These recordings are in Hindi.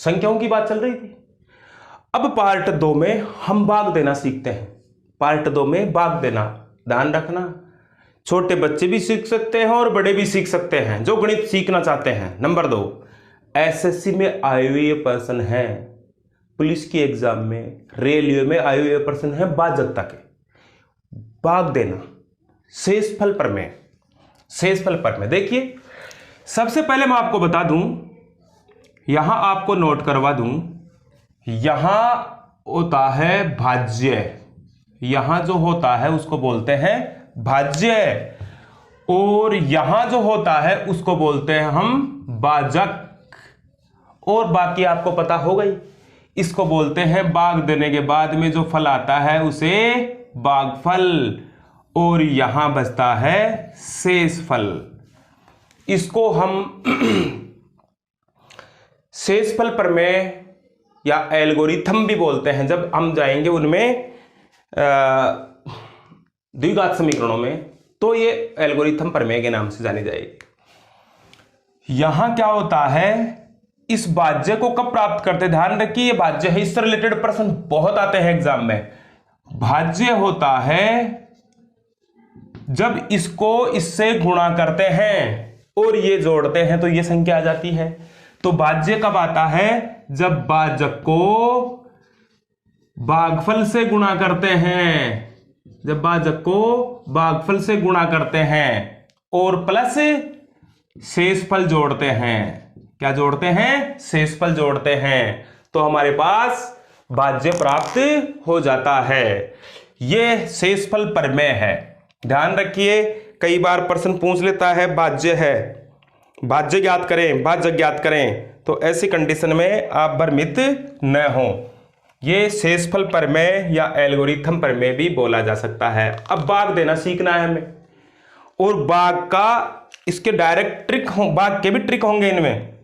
संख्याओं की बात चल रही थी। अब पार्ट 2 में हम भाग देना सीखते हैं। पार्ट 2 में भाग देना, ध्यान रखना, छोटे बच्चे भी सीख सकते हैं और बड़े भी सीख सकते हैं जो गणित सीखना चाहते हैं। नंबर 2, एसएससी में आए हुए पर्सन हैं, पुलिस की एग्जाम में, रेलवे में आए हुए पर्सन हैं बाध्यता के। भाग देना, शेषफल प्रमेय। शेषफल प्रमेय देखिए, सबसे पहले मैं आपको बता दूं, यहां आपको नोट करवा दूं, यहां होता है भाज्य, यहां जो होता है उसको बोलते हैं भाज्य, और यहां जो होता है उसको बोलते हैं हम भाजक, और बाकी आपको पता हो गई। इसको बोलते हैं भाग देने के बाद में जो फल आता है उसे भागफल, और यहां बचता है शेषफल। इसको हम शेषफल प्रमेय या एल्गोरिथम भी बोलते हैं। जब हम जाएंगे उनमें द्विघात समीकरणों में, तो ये एल्गोरिथम प्रमेय के नाम से जानी जाएगी। यहां क्या होता है, इस भाज्य को कब प्राप्त करते, ध्यान रखिए ये भाज्य है, इससे रिलेटेड प्रश्न बहुत आते हैं एग्जाम में। भाज्य होता है जब इसको इससे गुणा करते हैं और ये जोड़ते हैं तो ये संख्या आ जाती है। तो भाज्य कब आता है, जब भाजक को भागफल से गुणा करते हैं, जब भाजक को भागफल से गुणा करते हैं और प्लस शेषफल जोड़ते हैं। क्या जोड़ते हैं, शेषफल जोड़ते हैं, तो हमारे पास भाज्य प्राप्त हो जाता है। यह शेषफल प्रमेय है। ध्यान रखिए, कई बार प्रश्न पूछ लेता है भाज्य है, भाज्य ज्ञात करें, भाजक ज्ञात करें, तो ऐसी कंडीशन में आप भ्रमित न हो। यह शेषफल प्रमेय या एल्गोरिथम प्रमेय भी बोला जा सकता है। अब भाग देना सीखना है हमें, और भाग का इसके डायरेक्ट ट्रिक हो, भाग के भी ट्रिक होंगे इनमें।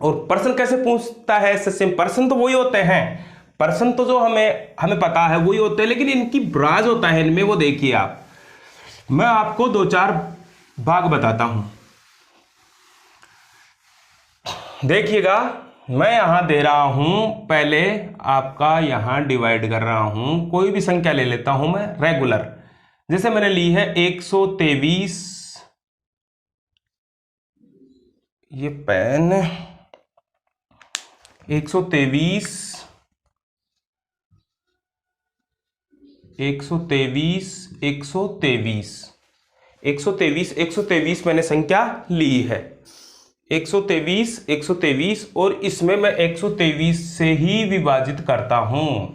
और प्रश्न कैसे पूछता है एसएससी में, प्रश्न तो वही होते हैं, प्रश्न तो जो हमें पता है वही होते हैं, लेकिन इनकी ब्राज होता है इनमें, वो देखिए आप। मैं आपको 2-4 भाग बताता हूं, देखिएगा। मैं यहां दे रहा हूं, पहले आपका यहां डिवाइड कर रहा हूं, कोई भी संख्या ले लेता हूं मैं रेगुलर, जैसे मैंने ली है 123, ये पेन 123 123 मैंने संख्या ली है, 123 और इसमें मैं 123 से ही विभाजित करता हूं,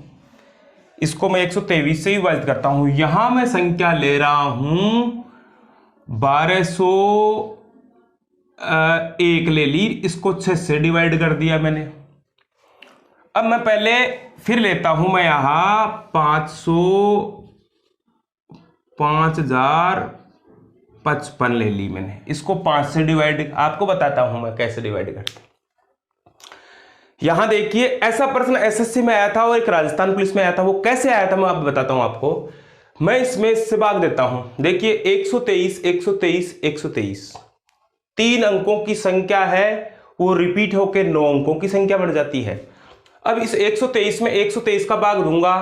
इसको मैं 123 से ही विभाजित करता हूं। यहां मैं संख्या ले रहा हूं 1201 ले ली, इसको 6 से डिवाइड कर दिया मैंने। अब मैं पहले फिर लेता हूं, मैं यहां 5055 ले ली मैंने, इसको 5 से डिवाइड, आपको बताता हूं मैं कैसे डिवाइड करते। यहां देखिए, ऐसा प्रश्न एसएससी में आया था और एक राजस्थान पुलिस में आया था। वो कैसे आया था मैं आप बताता हूं आपको। मैं इसमें इससे भाग देता हूं, देखिए 123 3 अंकों की संख्या है, वो रिपीट होकर 9 अंकों की संख्या बन जाती है। अब इस 123 में 123 का भाग दूंगा,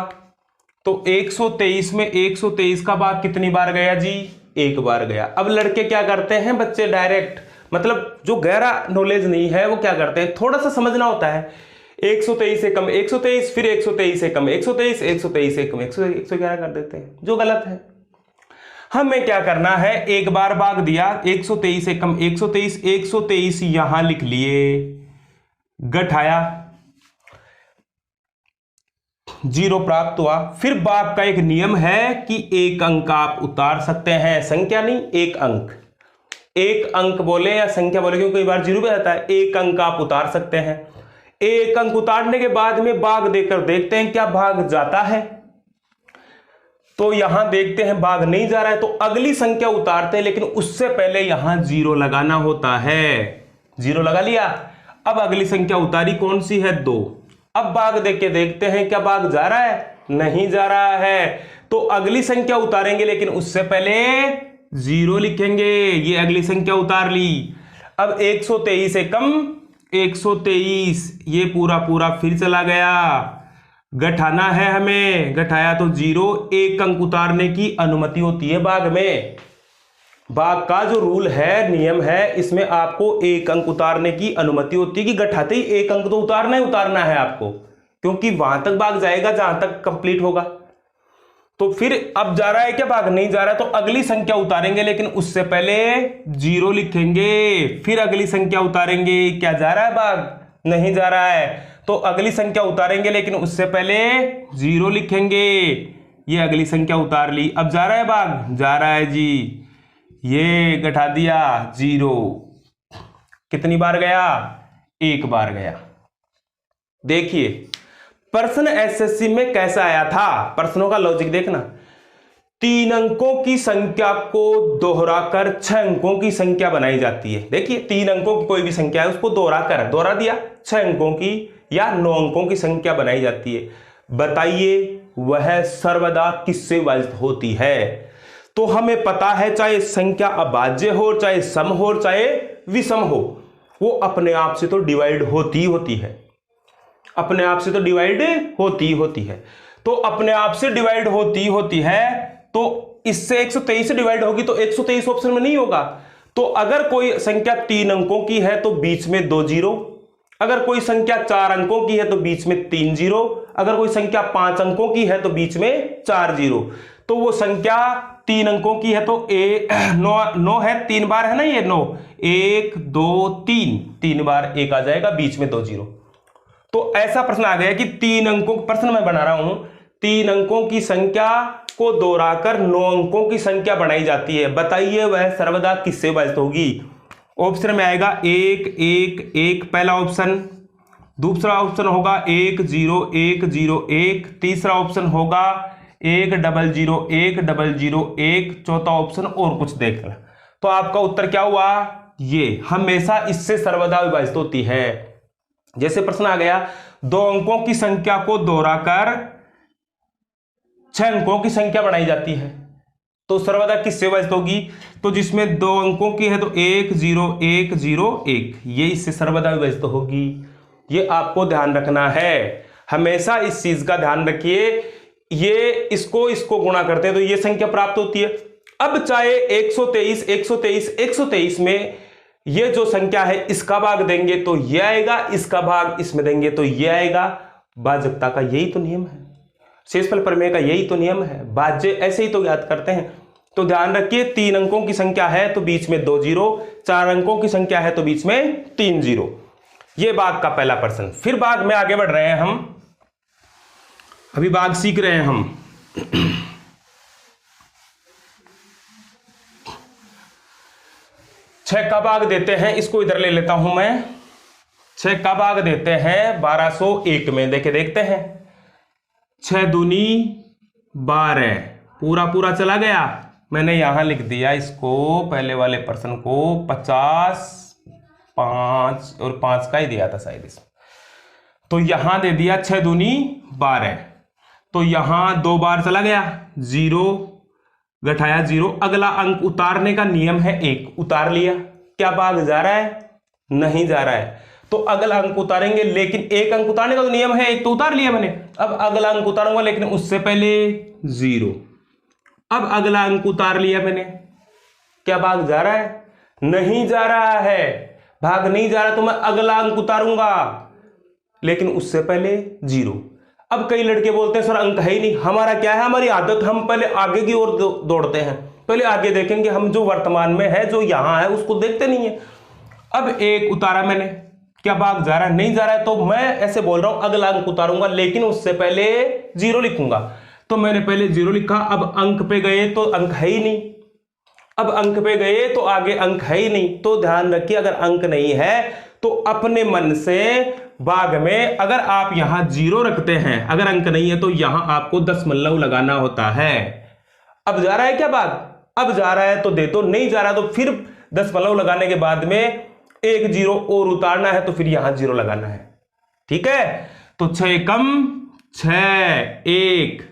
तो 123 में 123 का भाग कितनी बार गया जी, 1 बार गया। अब लड़के क्या करते हैं, बच्चे डायरेक्ट, मतलब जो गहरा नॉलेज नहीं है वो क्या करते हैं, थोड़ा सा समझना होता है। 123 से कम 123, फिर 123 से कम 123, 123 से कम 111 कर देते हैं, जो गलत है। हमें क्या करना है, एक बार भाग दिया, 123 से कम 123 यहां लिख लिए, घटाया, 0 प्राप्त हुआ। फिर भाग का एक नियम है कि एक अंक आप उतार सकते हैं, संख्या नहीं, एक अंक बोले या संख्या बोले, क्योंकि कई बार 0 भी आता है, एक अंक आप उतार सकते हैं। एक अंक उतारने के बाद में भाग देकर देखते हैं क्या भाग जाता है, तो यहां देखते हैं भाग नहीं जा रहा है, तो अगली संख्या उतारते हैं, लेकिन उससे पहले यहां 0 लगाना होता है। 0 लगा लिया, अब अगली संख्या उतारी, कौन सी है, 2। अब भाग देख के देखते हैं क्या भाग जा रहा है, नहीं जा रहा है, तो अगली संख्या उतारेंगे, लेकिन उससे पहले 0 लिखेंगे। ये अगली संख्या उतार ली। अब 123 से कम 123, ये पूरा पूरा फिर चला गया। घटाना है हमें, घटाया तो 0, एक अंक उतारने की अनुमति होती है भाग में। भाग का जो रूल है, नियम है, इसमें आपको एक अंक उतारने की अनुमति होती है कि घटाते ही एक अंक तो उतारना ही उतारना है आपको, क्योंकि वहां तक भाग जाएगा जहां तक कंप्लीट होगा। तो फिर अब जा रहा है क्या भाग? नहीं जा रहा है, तो अगली संख्या उतारेंगे, लेकिन उससे पहले 0 लिखेंगे, फिर अगली संख्या उतारेंगे। क्या जा रहा है भाग? नहीं जा रहा है, तो अगली संख्या उतारेंगे, लेकिन उससे पहले 0 लिखेंगे। ये अगली संख्या उतार ली। अब जा रहा है भाग? जा रहा है जी। ये घटा दिया 0, कितनी बार गया? एक बार गया। देखिए प्रश्न एसएससी में कैसा आया था, प्रश्नों का लॉजिक देखना। 3 अंकों की संख्या को दोहराकर 6 अंकों की संख्या बनाई जाती है। देखिए 3 अंकों की कोई भी संख्या है, उसको दोहरा दिया, 6 अंकों की या 9 अंकों की संख्या बनाई जाती है। बताइए वह सर्वदा किससे विभाजित होती है? तो हमें पता है, चाहे संख्या अभाज्य हो, चाहे सम हो, चाहे विषम हो, वो अपने आप से तो डिवाइड होती है। अपने आप से तो डिवाइड होती है। तो अपने आप से डिवाइड होती है, तो इससे 123 से डिवाइड होगी, तो 123 ऑप्शन में नहीं होगा। तो अगर कोई संख्या 3 अंकों की है तो बीच में 2 0, अगर कोई संख्या 4 अंकों की है तो बीच में 3 0, अगर कोई संख्या 5 अंकों की है तो बीच में 4 0। तो वो संख्या 3 अंकों की है तो 9 है, 3 बार है ना ये 9, 1 2 3 बार 1 आ जाएगा, बीच में 2 0। तो ऐसा प्रश्न आ गया कि 3 अंकों, प्रश्न मैं बना रहा हूं, 3 अंकों की संख्या को दोहराकर 9 अंकों की संख्या बनाई जाती है। बताइए वह सर्वदा किससे विभाजित होगी? ऑप्शन में आएगा 1 1 1 पहला ऑप्शन, दूसरा ऑप्शन होगा 1 0 1 0 1, तीसरा ऑप्शन होगा 1 0 0 1 0 0 1, चौथा ऑप्शन और कुछ देख लें। तो आपका उत्तर क्या हुआ? ये हमेशा इससे सर्वदा विभाजित होती है। जैसे प्रश्न आ गया 2 अंकों की संख्या को दोहराकर 6 अंकों की संख्या बनाई जाती है, तो सर्वदा किससे विभाजित होगी? तो जिसमें 2 अंकों की है तो 1 0 1 0 1, ये इससे सर्वदा विभाजित होगी। ये आपको ध्यान रखना है, हमेशा इस चीज का ध्यान रखिए। ये इसको गुणा करते हैं तो ये संख्या प्राप्त होती है। अब चाहे 123 में ये जो संख्या है इसका भाग देंगे तो ये आएगा, इसका भाग इसमें देंगे तो ये आएगा। भाजकता का यही तो नियम है, शेषफल प्रमेय का यही तो नियम है। भाज्य ऐसे ही तो याद करते हैं। तो ध्यान रखिए 3 अंकों की संख्या है तो बीच में 2 0, 4 अंकों की संख्या है तो बीच में 3 0। ये भाग का पहला प्रश्न। फिर भाग में आगे बढ़ रहे हैं हम, अभी भाग सीख रहे हैं हम। 6 का भाग देते हैं, इसको इधर ले लेता हूं मैं। 6 का भाग देते हैं 1201 में। देखते हैं 6 दूनी 12, पूरा पूरा चला गया। मैंने यहां लिख दिया इसको, पहले वाले प्रश्न को 50 5 और 5 का ही दिया था शायद इसमें, तो यहां दे दिया 6 दूनी 12, तो यहां 2 बार चला गया, 0 घटाया 0। अगला अंक उतारने का नियम है 1, उतार लिया। क्या भाग जा रहा है? नहीं जा रहा है, तो अगला अंक उतारेंगे, लेकिन एक अंक उतारने का तो नियम है 1, तो उतार लिया मैंने। अब अगला अंक उतारूंगा, लेकिन उससे पहले 0। अब अगला अंक उतार लिया मैंने। क्या भाग जा रहा है? नहीं जा रहा है, भाग नहीं जा रहा, तो मैं अगला अंक उतारूंगा, लेकिन उससे पहले 0। अब कई लड़के बोलते हैं सर अंक है ही नहीं। हमारा क्या है, हमारी आदत, हम पहले आगे की ओर दौड़ते हैं, पहले आगे देखेंगे, हम जो वर्तमान में है, जो यहां है, उसको देखते नहीं है। अब 1 उतारा मैंने, क्या भाग जा रहा है? नहीं जा रहा है, तो मैं ऐसे बोल रहा हूं अगला अंक उतारूंगा, लेकिन उससे पहले 0 लिखूंगा। तो मैंने पहले 0 लिखा, अब अंक पे गए तो अंक है ही नहीं, अब अंक पे गए तो आगे अंक है ही नहीं। तो ध्यान रखिए, अगर अंक नहीं है तो अपने मन से भाग में अगर आप यहां 0 रखते हैं, अगर अंक नहीं है तो यहां आपको 10 लगाना होता है। अब जा रहा है क्या भाग? अब जा रहा है तो दे दो, नहीं जा रहा तो फिर 10 लगाने के बाद में 1 0 और उतारना है, तो फिर यहां 0 लगाना है। ठीक है, तो 6 कम 6 1,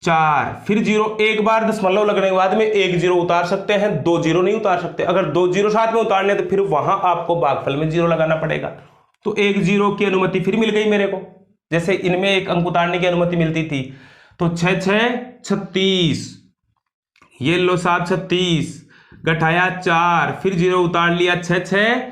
4, फिर 0, एक बार दशमलव लगने के बाद में एक 0 उतार सकते हैं, 2 0 नहीं उतार सकते। अगर 2 0 साथ में उतारने तो फिर वहां आपको भागफल में 0 लगाना पड़ेगा। तो एक 0 की अनुमति फिर मिल गई मेरे को, जैसे इनमें एक अंक उतारने की अनुमति मिलती थी। तो 6 6 36, ये लो साहब 36, घटाया 4, फिर 0 उतार लिया, 6 6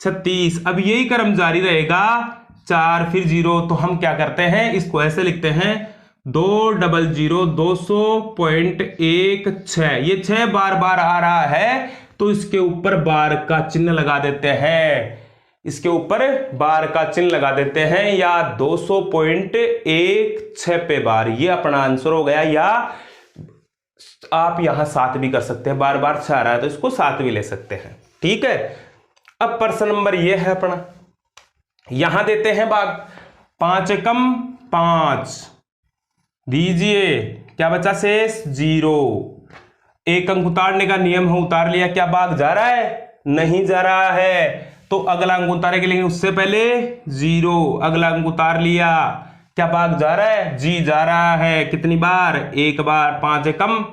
36। अब यही क्रम जारी रहेगा, 4 फिर 0। तो हम क्या करते हैं, इसको ऐसे लिखते हैं 200 200.16। ये 6 बार बार आ रहा है तो इसके ऊपर बार का चिन्ह लगा देते हैं, इसके ऊपर बार का चिन्ह लगा देते हैं, या 200.16 पे बार। ये अपना आंसर हो गया। या आप यहां 7 भी कर सकते हैं, बार बार 6 आ रहा है तो इसको 7 भी ले सकते हैं। ठीक है। अब प्रश्न नंबर ये है अपना, यहां देते हैं भाग 5 एकम 5, दीजिए क्या बचा शेष 0। एक अंक उतारने का नियम है, उतार लिया, क्या भाग जा रहा है, नहीं जा रहा है। तो अगला अंक उतारेंगे, लेकिन उससे पहले 0। अगला अंक उतार लिया, क्या भाग जा रहा है, जी जा रहा है। कितनी बार, एक बार। 5 एकम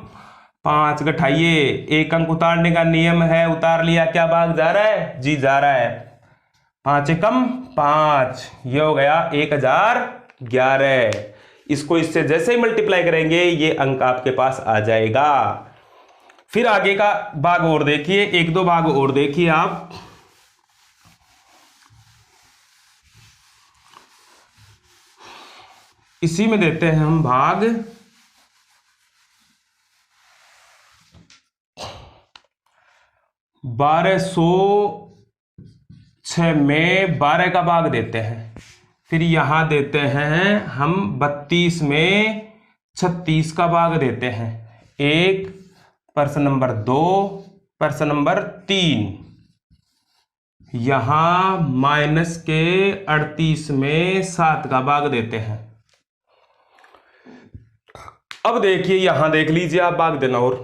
5, घटाइए, एक अंक उतारने का नियम है, उतार लिया, क्या भाग जा रहा है, जी जा रहा है। 5 एकम 5, ये हो गया 1011। इसको इससे जैसे ही मल्टीप्लाई करेंगे ये अंक आपके पास आ जाएगा। फिर आगे का भाग और देखिए, एक दो भाग और देखिए आप। इसी में देते हैं हम भाग 1206 में 12 का भाग देते हैं। फिर यहां देते हैं हम 32 में 36 का भाग देते हैं। 1, प्रश्न नंबर 2, प्रश्न नंबर 3। यहां माइनस के 38 में 7 का भाग देते हैं। अब देखिए, यहां देख लीजिए आप भाग देना, और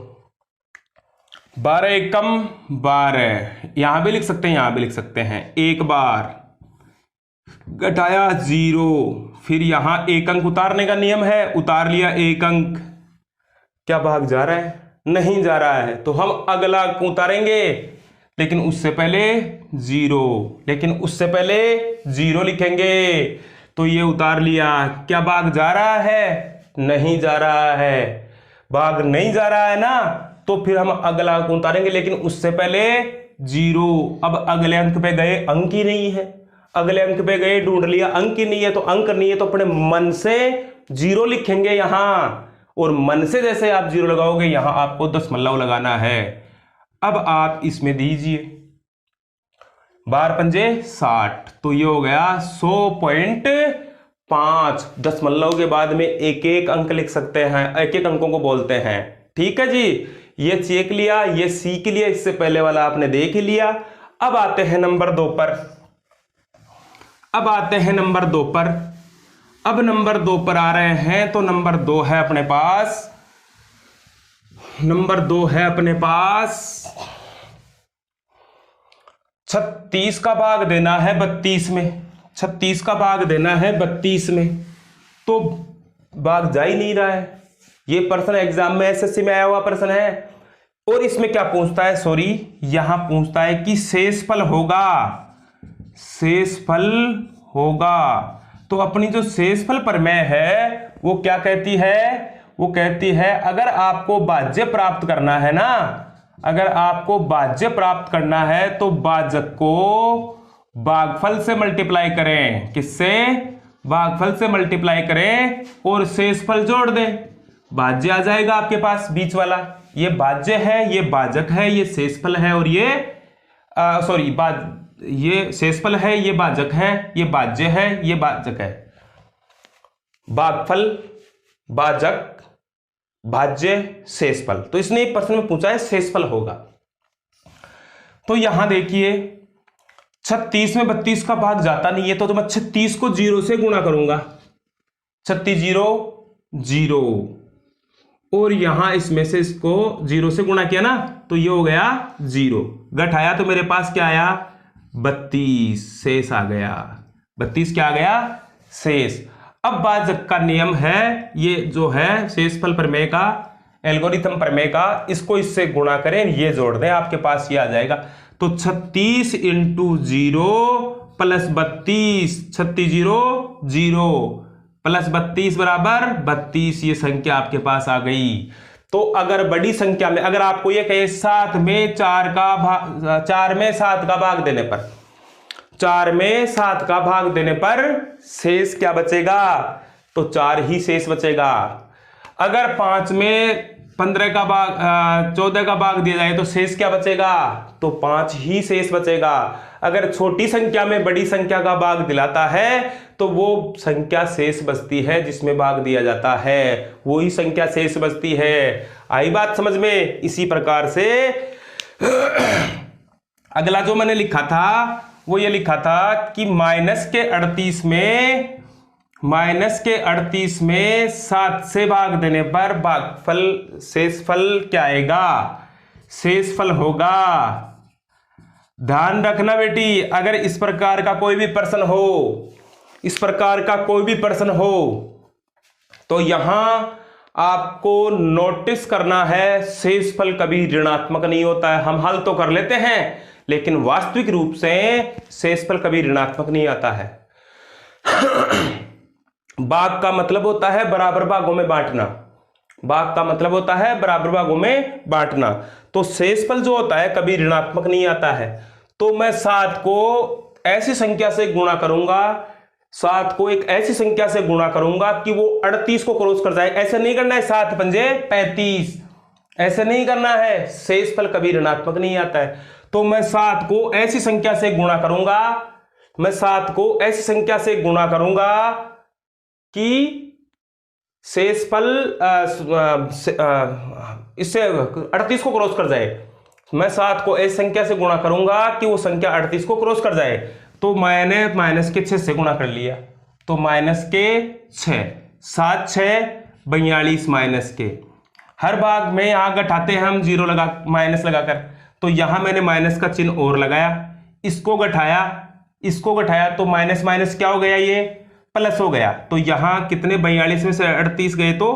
12 एकम 12, यहां भी लिख सकते हैं, यहां भी लिख सकते हैं। एक बार, घटाया 0, फिर यहां एक अंक उतारने का नियम है, उतार लिया एक अंक, क्या भाग जा रहा है, नहीं जा रहा है। तो हम अगला अंक उतारेंगे, लेकिन उससे पहले 0, लेकिन उससे पहले 0 लिखेंगे। तो ये उतार लिया, क्या भाग जा रहा है, नहीं जा रहा है। भाग नहीं जा रहा है ना, तो फिर हम अगला अंक उतारेंगे, लेकिन उससे पहले 0। अब अगले अंक पे गए, अंक ही नहीं है। अगले अंक पे गए, ढूंढ लिया, अंक ही नहीं है। तो अंक नहीं है तो अपने मन से 0 लिखेंगे यहां, और मन से जैसे आप 0 लगाओगे यहां आपको दशमलव लगाना है। अब आप इसमें दीजिए 12 पंजे 60, तो ये हो गया 100.5। दशमलव के बाद में एक एक अंक लिख सकते हैं, एक एक अंकों को बोलते हैं। ठीक है जी, ये चेक लिया, ये सीख लिया, इससे पहले वाला आपने देख लिया। अब आते हैं नंबर 2 पर। अब आते हैं नंबर 2 पर। अब नंबर 2 पर आ रहे हैं, तो नंबर 2 है अपने पास, नंबर 2 है अपने पास 36 का भाग देना है 32 में। 36 का भाग देना है 32 में, तो भाग जा ही नहीं रहा है। ये प्रश्न एग्जाम में एसएससी में आया हुआ प्रश्न है। और इसमें क्या पूछता है, सॉरी, यहां पूछता है कि शेषफल होगा, शेषफल होगा। तो अपनी जो शेषफल प्रमेय है वो क्या कहती है, वो कहती है अगर आपको भाज्य प्राप्त करना है ना, अगर आपको भाज्य प्राप्त करना है तो भाजक को भागफल से मल्टीप्लाई करें। किससे, भागफल से मल्टीप्लाई करें और शेषफल जोड़ दें, भाज्य आ जाएगा आपके पास बीच वाला। ये भाज्य है, ये भाजक है, ये शेषफल है, और ये सॉरी ये शेषफल है, ये भाजक है, ये भाज्य है, ये भाजक है। भागफल, भाजक, भाज्य, शेषफल। तो इसने एक प्रश्न में पूछा है शेषफल होगा। तो यहां देखिए 36 में 32 का भाग जाता नहीं है, तो मैं 36 को 0 से गुणा करूंगा। 36 0 0, और यहां इसमें से इसको 0 से गुणा किया ना, तो ये हो गया 0। घटाया तो मेरे पास क्या आया, 32 शेष आ गया। 32 क्या आ गया, शेष। अब भाजक का नियम है, ये जो है शेषफल प्रमेय का, एल्गोरिथम प्रमेय का, इसको इससे गुणा करें, ये जोड़ दें, आपके पास ये आ जाएगा। तो 36 इंटू 0 प्लस 32, 36 0 0 प्लस 32 बराबर 32, ये संख्या आपके पास आ गई। तो अगर बड़ी संख्या में, अगर आपको ये कहे 7 में 4 में 7 का भाग देने पर, 4 में 7 का भाग देने पर शेष क्या बचेगा, तो 4 ही शेष बचेगा। अगर 5 में 15 का भाग 14 का भाग दिया जाए तो शेष क्या बचेगा, तो 5 ही शेष बचेगा। अगर छोटी संख्या में बड़ी संख्या का भाग दिलाता है तो वो संख्या शेष बचती है, जिसमें भाग दिया जाता है वो ही संख्या शेष बचती है। आई बात समझ में। इसी प्रकार से अगला जो मैंने लिखा था वो ये लिखा था कि माइनस के 38 में 7 से भाग देने पर भागफल शेषफल क्या आएगा, शेषफल होगा। ध्यान रखना बेटी, अगर इस प्रकार का कोई भी प्रश्न हो, तो यहां आपको नोटिस करना है, शेषफल कभी ऋणात्मक नहीं होता है। हम हल तो कर लेते हैं, लेकिन वास्तविक रूप से शेषफल कभी ऋणात्मक नहीं आता है। भाग का मतलब होता है बराबर भागों में बांटना, भाग का मतलब होता है बराबर भागों में बांटना। तो शेषफल जो होता है कभी ऋणात्मक नहीं आता है। तो मैं 7 को ऐसी संख्या से गुणा करूंगा, 7 को एक ऐसी संख्या से गुणा करूंगा कि वो 38 को क्रॉस कर जाए। ऐसे नहीं करना है 7 पंजे 35, ऐसे नहीं करना है, शेषफल कभी ऋणात्मक नहीं आता है। तो मैं 7 को ऐसी संख्या से गुणा करूंगा, मैं 7 को ऐसी संख्या से गुणा करूंगा कि शेषफल इससे 38 को क्रॉस कर जाए। मैं 7 को ऐसी संख्या से गुणा करूंगा कि वो संख्या 38 को क्रॉस कर जाए। तो मैंने माइनस के 6 से गुणा कर लिया, तो माइनस के 6, 7 6 42 माइनस के, हर भाग में यहां घटाते हैं हम 0 लगा, माइनस लगाकर। तो यहां मैंने माइनस का चिन्ह और लगाया, इसको घटाया तो माइनस माइनस क्या हो गया, ये प्लस हो गया। तो यहां कितने 42 में से 38 गए तो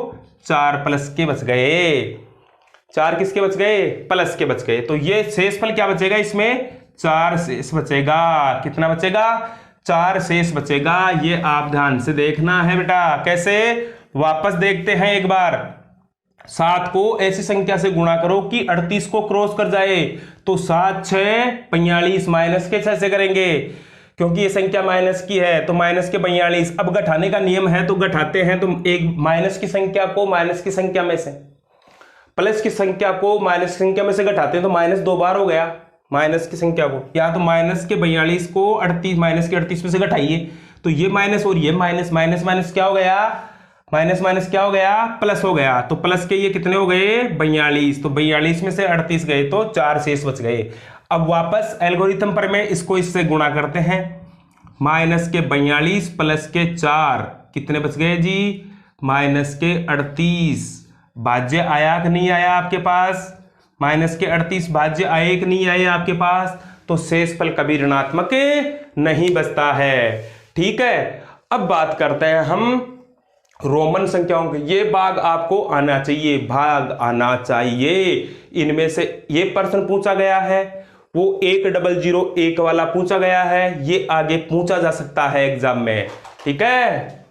4 प्लस के बच गए। 4 किसके बच गए, प्लस के बच गए। तो ये शेषफल क्या बचेगा, इसमें 4 शेष बचेगा। कितना बचेगा, 4 शेष बचेगा। ये आप ध्यान से देखना है बेटा। कैसे, वापस देखते हैं एक बार। 7 को ऐसी संख्या से गुणा करो कि 38 को क्रॉस कर जाए। तो 7 6 42 माइनस के 6 से करेंगे, क्योंकि ये संख्या माइनस की है, तो माइनस के 42। अब घटाने का नियम है तो घटाते हैं। तो एक माइनस की संख्या को माइनस की संख्या में से, प्लस की संख्या को माइनस की संख्या में से घटाते हैं तो माइनस 2 बार हो गया माइनस की संख्या को। या तो माइनस के 42 को 38 माइनस के 38 में से घटाइए, तो ये माइनस और ये माइनस, माइनस माइनस क्या हो गया, माइनस माइनस क्या हो गया, प्लस हो गया। तो प्लस के ये कितने हो गए 42, तो 42 में से 38 गए तो 4 शेष बच गए। अब वापस एल्गोरिथम पर में इसको इससे गुणा करते हैं। माइनस के 42 प्लस के 4 कितने बच गए जी, माइनस के 38। भाज्य आया कि नहीं आया आपके पास, माइनस के 38 भाज्य आए कि नहीं आए आपके पास। तो शेषफल कभी ऋणात्मक नहीं बचता है। ठीक है, अब बात करते हैं हम रोमन संख्याओं के। ये भाग आपको आना चाहिए, भाग आना चाहिए। इनमें से ये प्रश्न पूछा गया है, वो 1001 वाला पूछा गया है, ये आगे पूछा जा सकता है एग्जाम में। ठीक है।